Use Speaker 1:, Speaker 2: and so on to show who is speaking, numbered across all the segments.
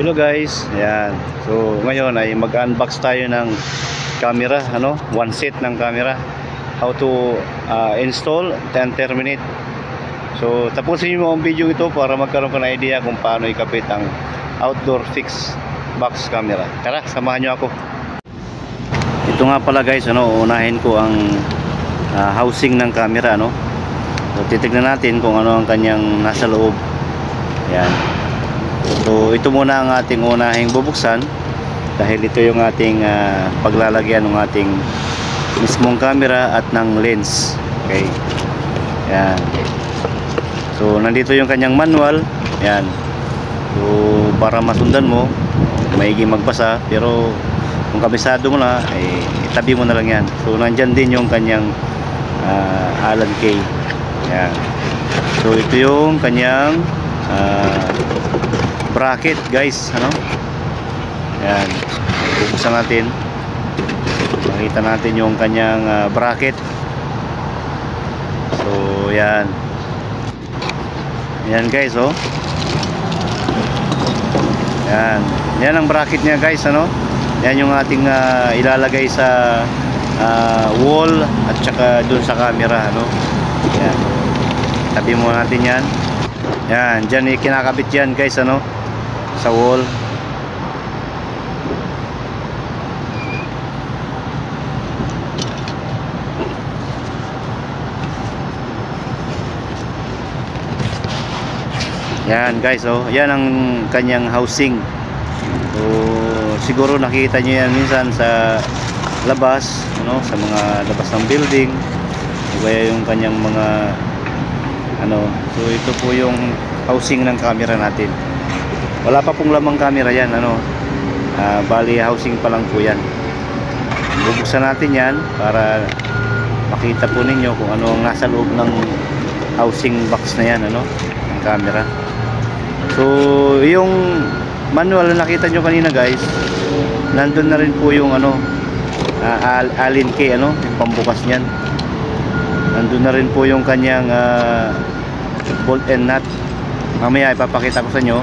Speaker 1: Hello guys, ayan. So ngayon ay mag-unbox tayo ng camera, one set ng camera. How to install and terminate. So tapusin mo ang video ito para magkaroon ka ng idea kung paano ikabit ang outdoor fixed box camera. Tara, samahan nyo ako. Ito nga pala guys, unahin ko ang housing ng camera, So titignan natin kung ano ang kanyang nasa loob. Ayan. So ito muna ang ating unahing bubuksan dahil ito yung ating paglalagyan ng ating mismong camera at ng lens. Okay. Yan. So nandito yung kanyang manual. Yan. So para masundan mo, maigi magbasa, pero kung kabisado mo na, itabi mo na lang yan. So nandyan din yung kanyang Allen key. Yan. So ito yung kanyang bracket guys, Yan. Bubuksan natin. Makita natin yung kanyang bracket. So yan. Yan guys, Yan. Yan ang bracket niya guys, Yan yung ating ilalagay sa wall at saka dun sa camera, Yan. Tabi mo natin yan. Yan, dyan kinakabit yan guys, sa wall. Yan guys, yan ang kanyang housing. So siguro nakita nyo yan minsan sa labas, sa mga labas ng building, o kaya yung kanyang mga so ito po yung housing ng camera natin. Wala pa pong lamang camera yan, bali housing pa lang po yan. Bubuksan natin yan para makita po ninyo kung ano ang nasa loob ng housing box na yan, ng camera. So yung manual na nakita nyo kanina guys, nandun na rin po yung Allen key, yung pambukas nyan. Nandun na rin po yung kanyang bolt and nut. Mamaya ipapakita ko sa inyo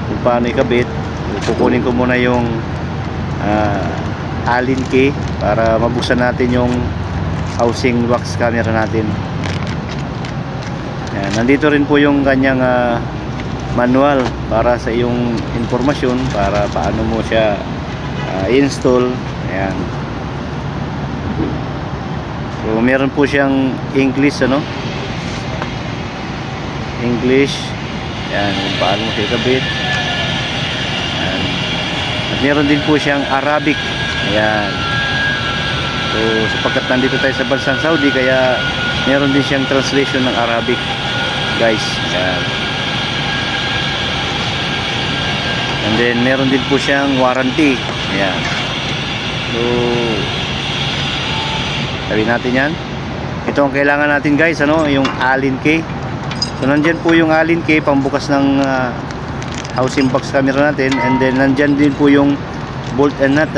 Speaker 1: kung paano ikabit. Kukunin ko muna yung Allen key para mabuksan natin yung housing box camera natin. Yan. Nandito rin po yung kanyang manual para sa iyong informasyon para paano mo siya install. Ayan. So meron po siyang English, English. Yan, kung paano mo siya ikabit. Ayan. At meron din po siyang Arabic. Ayan. So sapagkat nandito tayo sa bansang Saudi, kaya meron din siyang translation ng Arabic guys. Ayan. And then meron din po siyang warranty. Ayan. So sabihin natin yan. Ito ang kailangan natin guys, yung Allen key. So nandyan po yung Allen key, pambukas ng housing box camera natin. And then nandyan din po yung bolt and nut,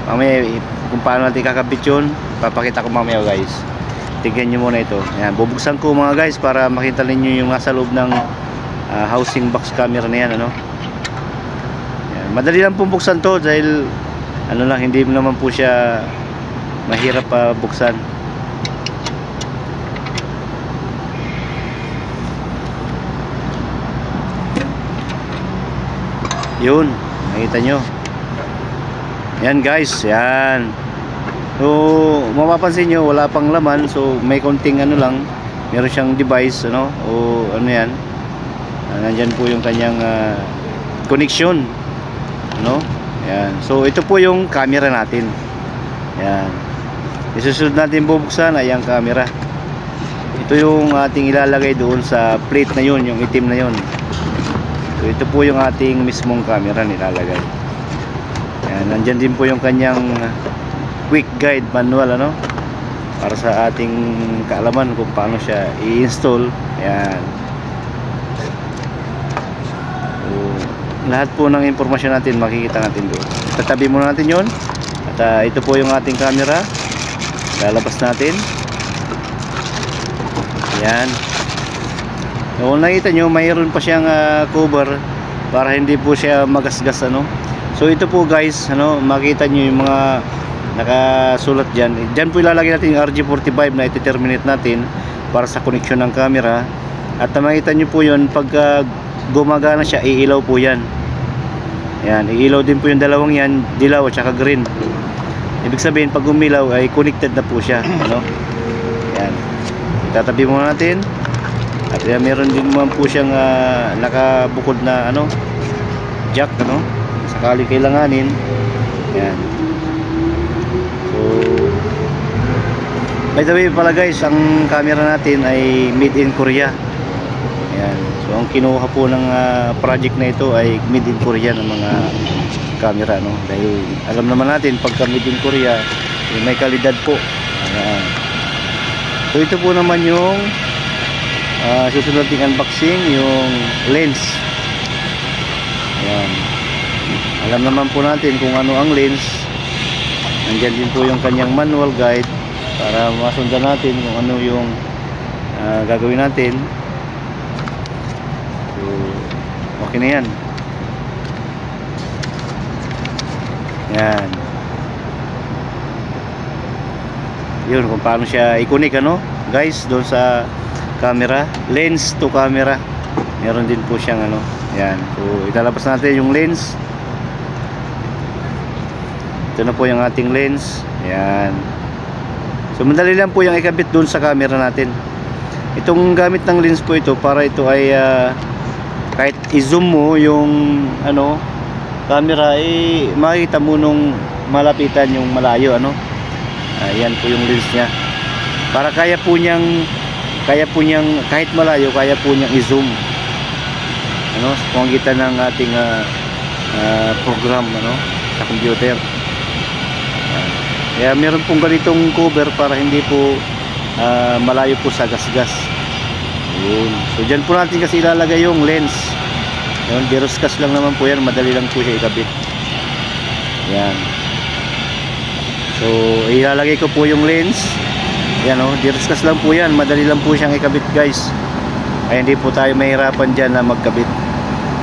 Speaker 1: Mamaya kung paano natin kakabit yun, papakita ko mamaya guys. Tignan nyo muna ito. Ayan, bubuksan ko mga guys para makita ninyo yung nasa loob ng housing box camera na yan, Ayan, madali lang pong buksan to dahil hindi naman po siya mahirap buksan. Yun, nakita nyo. Yan guys, yan. So mapapansin nyo wala pang laman, so may konting lang, meron siyang device, o yan. Nandyan po yung kanyang connection, yan. So ito po yung camera natin. Yan. Isusunod natin bubuksan ay ang camera. Ito yung ating ilalagay doon sa plate na yun, yung itim na yun. So ito po yung ating mismong camera nilalagay. Yan, nandyan din po yung kanyang quick guide manual, para sa ating kaalaman kung paano siya i-install. Yan. So lahat po ng impormasyon natin makikita natin doon. Tatabi muna natin yun. At ito po yung ating camera. Lalabas natin. Yan. So, kung nakita nyo, mayroon pa siyang cover para hindi po siya magasgas, ano. So ito po guys, ano, makita nyo yung mga nakasulat dyan. Dyan po ilalagay natin yung RG45 na iti-terminate natin para sa connection ng camera. At makita nyo po yun, pagka gumagana siya, iilaw po yan. Yan, iilaw din po yung dalawang yan, dilaw at saka green. Ibig sabihin, pag umilaw ay connected na po siya, ano. Yan, tatabi muna natin. At yan, meron din naman po siyang nakabukod na ano, jack, ano, sakali kailanganin. Yan. So by the way pala guys, ang camera natin ay made in Korea. Yan. So ang kinuha po ng project na ito ay made in Korea ng mga camera, no? Dahil alam naman natin pagka made in Korea may kalidad po. Yan. So ito po naman yung susunod nating unboxing, yung lens. Ayan. Alam naman po natin kung ano ang lens. Nandyan din po yung kanyang manual guide para masundan natin kung ano yung gagawin natin. So okay na yan. Yan. Yun kung paano siya i-connect, ano guys, doon sa camera, lens to camera. Meron din po siyang ano. Yan. So ilalabas natin yung lens. Ito na po yung ating lens. Yan. So madali lang po yung ikabit doon sa camera natin. Itong gamit ng lens po ito para ito ay kahit i-zoom mo yung ano camera, makikita mo nung malapitan yung malayo, ano. Ayan po yung lens niya. Para kaya po niyang kahit malayo, kaya po niyang i-zoom, ano, sa pamamagitan ng ating program, ano, sa computer. Kaya meron pong ganitong cover para hindi po malayo po sa gasgas. Yun. So dyan po natin kasi ilalagay yung lens. Yun, biroskas lang naman po yan, madali lang po siya ikabit. Yan. So ilalagay ko po yung lens. Yan, o, biroskas lang po yan, madali lang po siyang ikabit guys. Ay hindi po tayo mahirapan dyan na magkabit.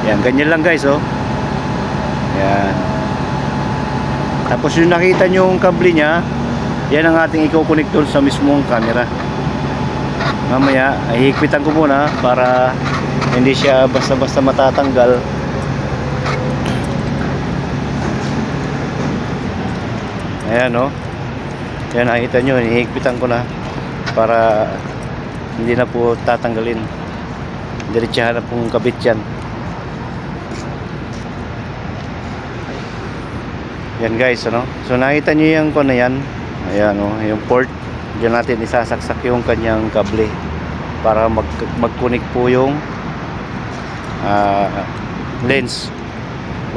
Speaker 1: Yan, ganyan lang guys, oh. Yan. Tapos yung nakita nyo yung kable nya, yan ang ating i-connect doon sa mismong camera. Mamaya ay higpitan ko muna para hindi siya basta-basta matatanggal. Ayan, oh. Yan, nakita nyo, hihigpitan ko na para hindi na po tatanggalin. Diretsahan na pong kabit yan. Yan guys, ano. So nakita nyo yung na yan. Ayan, oh, yung port. Diyan natin isasaksak yung kanyang kable para mag-connect po yung lens.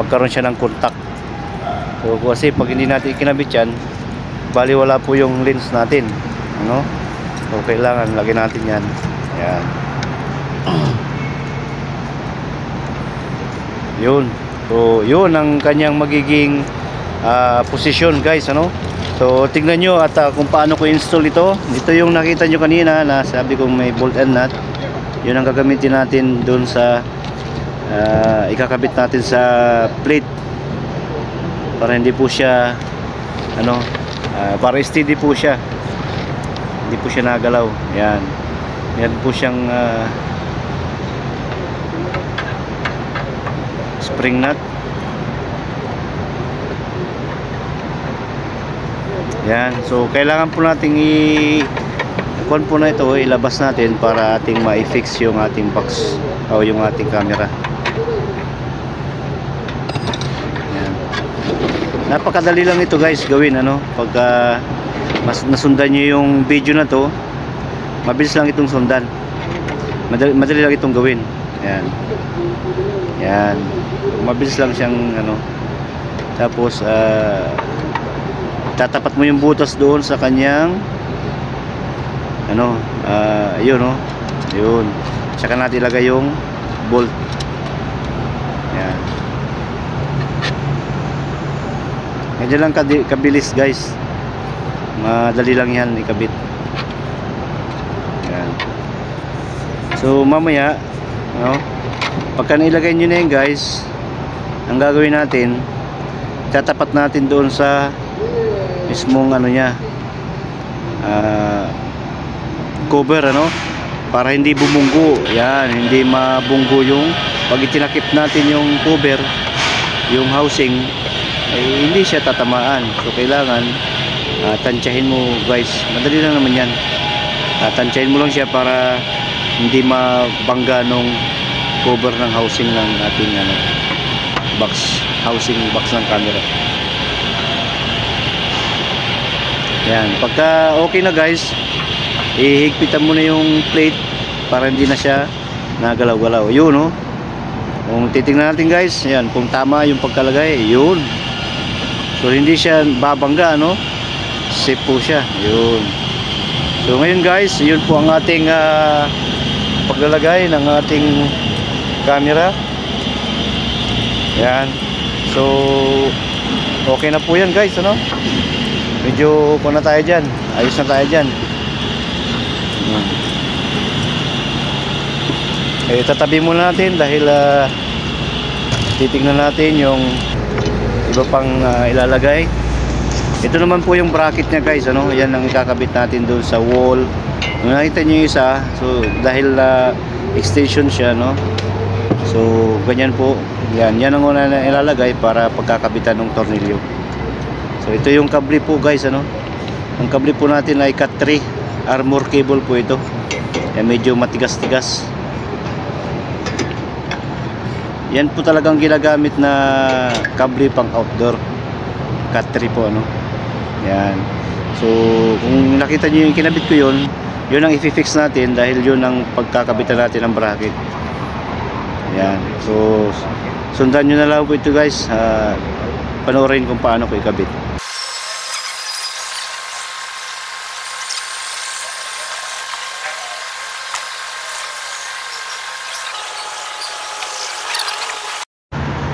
Speaker 1: Magkaroon siya ng contact. So kasi pag hindi natin ikinabit yan, bali wala po yung lens natin, ano. So kailangan lagyan natin yan. Ayan. Yun. So yun ang kanyang magiging posisyon guys, ano. So tingnan nyo at kung paano ko install ito. Ito yung nakita nyo kanina na sabi ko may bolt and nut. Yun ang gagamitin natin dun sa ikakabit natin sa plate para hindi po siya ano, para steady po siya, hindi po siya nagalaw. Yan. Yan po siyang spring nut. Yan. So kailangan po nating i-con po na ito, ilabas natin para ating ma-fix yung ating box o yung ating camera. Yan. Napakadali lang ito guys gawin, ano. Pagka mas nasundan nyo yung video na to, mabilis lang itong sundan. Madali lang itong gawin. Yan. Yan. Mabilis lang siyang ano. Tapos tatapat mo yung butas doon sa kanyang ano, yun, oh. Yun. Saka natin ilagay yung bolt. Yan. Ganyan lang kabilis guys. Madali lang yan ikabit. Yan. So mamaya, no, Pagka nailagay nyo na yan guys, ang gagawin natin, tatapat natin doon sa mismong ano nya, cover ano, para hindi bumunggo. Yan, hindi mabunggo yung pag itinakip natin yung cover, yung housing, ay hindi siya tatamaan. So kailangan tansyahin mo guys, madali lang naman yan. Tansyahin mo lang siya para hindi mabangga nung cover ng housing ng ating ano, box, housing box ng camera. Yan, pagka okay na guys, ihigpitan mo na yung plate para hindi na siya nagalaw-galaw. Yun, no? Kung titingnan natin guys, yan, kung tama yung pagkalagay, yun. So hindi siya babangga, no? Safe po siya. Yun. So ngayon guys, yun po ang ating paglalagay ng ating camera. Yan. So okay na po yan guys, ano? Medyo po na tayo dyan, ayos na tayo dyan. Tatabi muna natin dahil titignan natin yung iba pang ilalagay. Ito naman po yung bracket nya guys, ano? Yan ang ikakabit natin doon sa wall. Kung nakita nyo yung isa, so dahil extension siya, no? So ganyan po. Yan ang una na ilalagay para pagkakabitan ng tornilyo. So ito yung kable po guys, ano? Ang kable po natin ay Cat 3 armor cable po ito. Yan, medyo matigas-tigas. Yan po talagang ginagamit na kable pang outdoor. Cat 3 po, ano? Yan. So kung nakita niyo yung kinabit ko yun ang i-fix natin dahil yun ang pagkakabitan natin ng bracket. Yan. So sundan nyo na lang po ito guys. Panoorin kung paano ko ikabit.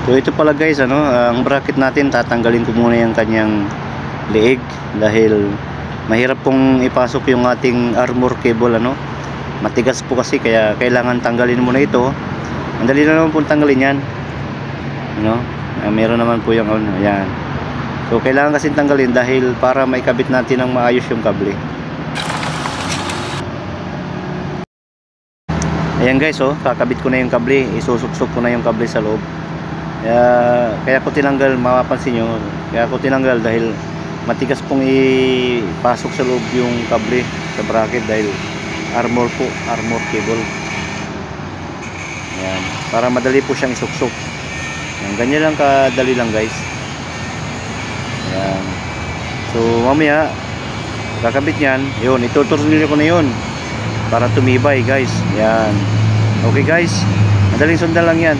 Speaker 1: So ito pala guys, ano, ang bracket natin, tatanggalin ko muna yung kanyang leeg dahil mahirap pong ipasok yung ating armor cable, ano. Matigas po kasi kaya kailangan tanggalin muna ito. Ang dali na naman po tanggalin yan, ano. Meron naman po yung ano, ayan. So kailangan kasi tanggalin dahil para maikabit natin ng maayos yung kable. Ayan guys, oh, kakabit ko na yung kable, isusuksok ko na yung kable sa loob. Kaya ko tinanggal, mapapansin nyo, kaya ko tinanggal dahil matigas pong ipasok sa loob yung kable sa bracket dahil armor po, armor cable. Ayan, para madali po siyang isuksok. Ayan, ganyan lang kadali lang guys. Ayan. So mamaya kakabit nyan, yun, ituturnill ko na yun para tumibay guys. Ayan. Okay guys, madaling sundan lang yan.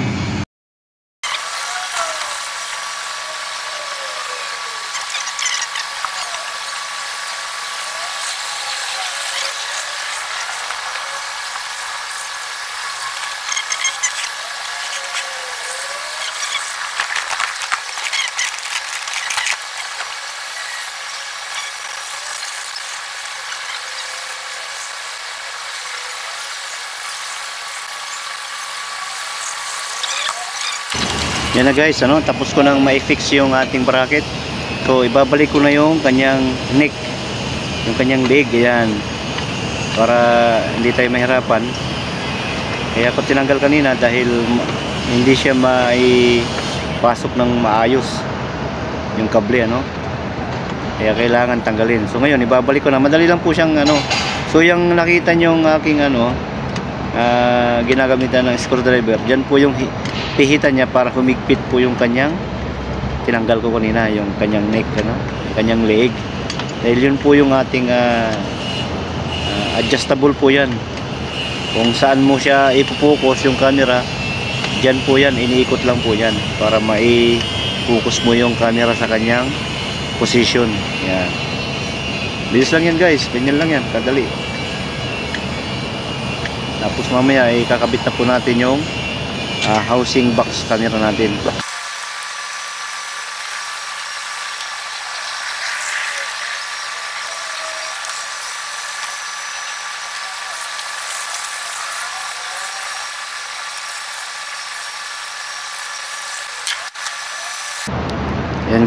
Speaker 1: Yan na guys, ano, tapos ko nang ma-fix yung ating bracket. So ibabalik ko na yung kanyang neck, yung kanyang leg, ayan, para hindi tayo mahirapan. Kaya ako tinanggal kanina dahil hindi siya maipasok ng maayos yung kable, ano. Kaya kailangan tanggalin. So ngayon ibabalik ko na, madali lang po siyang ano. So yung nakita nyo yung aking ano, ginagamitan ng screwdriver, dyan po yung pihitan niya para humigpit po yung kanyang tinanggal ko kanina, yung kanyang neck, ano, kanyang leg, dahil yun po yung ating adjustable po yan. Kung saan mo siya ipofocus yung camera, dyan po yan, iniikot lang po yan para mai-focus mo yung camera sa kanyang position. Yan, bilis lang yan guys, ganyan lang yan, kadali. Tapos mamaya kakabit na po natin yung housing box camera natin.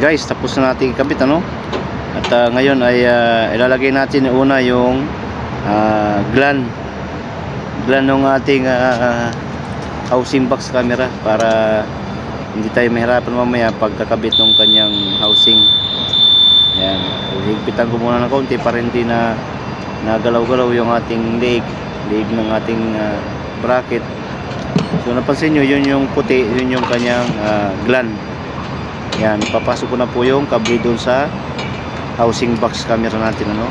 Speaker 1: guys, tapos na natin ikabit, ano. At ngayon ay ilalagay natin una yung gland ng ating housing box camera para hindi tayo mahirapan mamaya pagkakabit ng kanyang housing. Yan, so, higpitan ko muna ng konti para hindi na nagalaw-galaw yung ating leg ng ating bracket. So napansin nyo, yun yung puti, yun yung kanyang gland. Yan, papasok ko na po yung kable doon sa housing box camera natin, ano.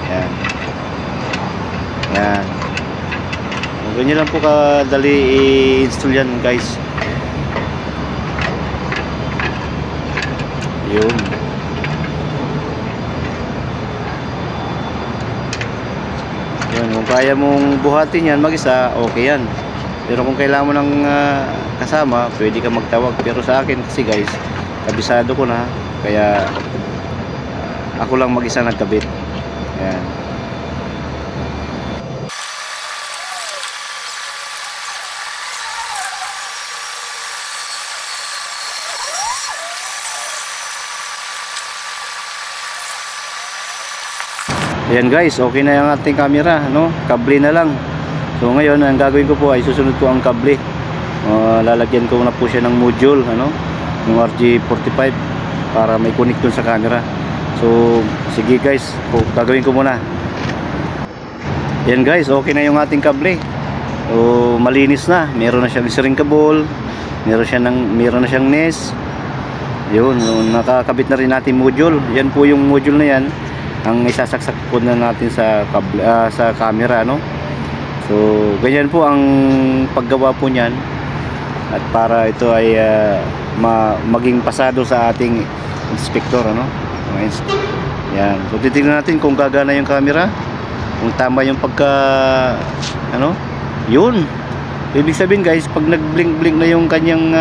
Speaker 1: Yan. Yan. Ganyan lang po kadali i-install yan, guys. Yun. Yun, kung kaya mong buhatin yan mag-isa, okay yan. Pero kung kailangan mo ng kasama, pwede ka magtawag. Pero sa akin kasi, guys, kabisado ko na, kaya ako lang mag-isa nagkabit. Ayan. Ayan guys, okay na yung ating camera, no? Kable na lang. So ngayon, ang gagawin ko po ay susunod ko ang kable. Lalagyan ko na po siya ng module, ano? Yung RG45 para may connect dun sa camera. So sige guys, gagawin ko muna. Ayan guys, okay na yung ating kable. So malinis na, meron na siyang string cable, meron na siyang NES. Yun, nakakabit na rin natin module. Yan po yung module na yan ang isasaksak po na natin sa kable, sa camera, no? So ganyan po ang paggawa po niyan, at para ito ay maging pasado sa ating inspector, ano? Yan, so titingnan natin kung gagana yung camera, kung tama yung ano, yun. Ibig sabihin guys, pag nag-blink na yung kanyang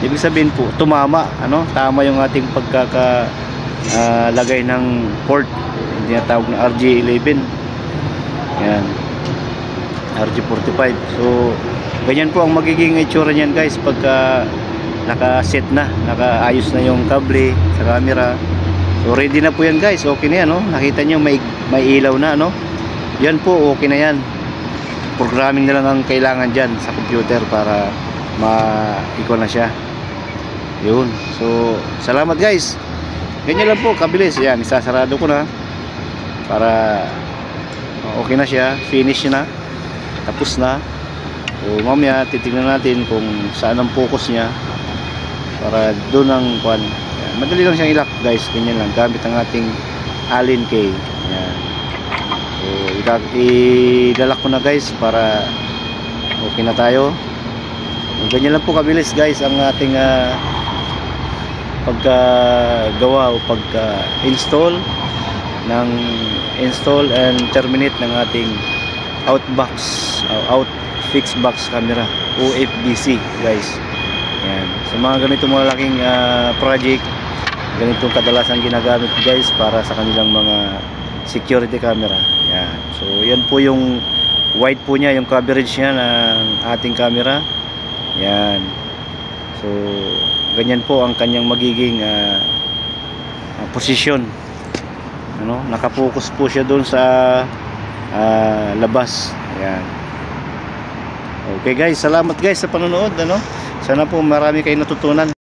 Speaker 1: ibig sabihin po tumama, ano, tama yung ating lagay ng port, hindi na tawag na RG11. Yan, RG45. So ganyan po ang magiging itsura niyan guys pagka naka-set na, nakaayos na yung kable sa camera. So ready na po yan guys, okay na yan, no? Nakita nyo may ilaw na, no? Yan po, okay na yan. Programming na lang ang kailangan dyan sa computer para ma-iko na siya. Yun, so salamat guys. Ganyan lang po, kabilis. Yan, isasarado ko na para okay na siya, finish na, tapos na. So mamaya titignan natin kung saan ang focus niya para doon ang kwan. Madali lang siyang ilak guys, ganyan lang, gamit ang ating Allen key. Yan. So idalak ko na guys para okay na tayo. Ganyan lang po kabilis guys ang ating paggawa o pagka-install and terminate ng ating fix box camera, OFBC guys. Yan. Sa mga ganito malaking project, ganitong kadalasan ginagamit guys para sa kanilang mga security camera. Yan. So yan po yung wide po niya, yung coverage niya ng ating camera. Yan. So ganyan po ang kanyang magiging position, ano, nakapokus po siya doon sa labas. Ayan. Okay guys, salamat guys sa panonood, ano. Sana po marami kayong natutunan.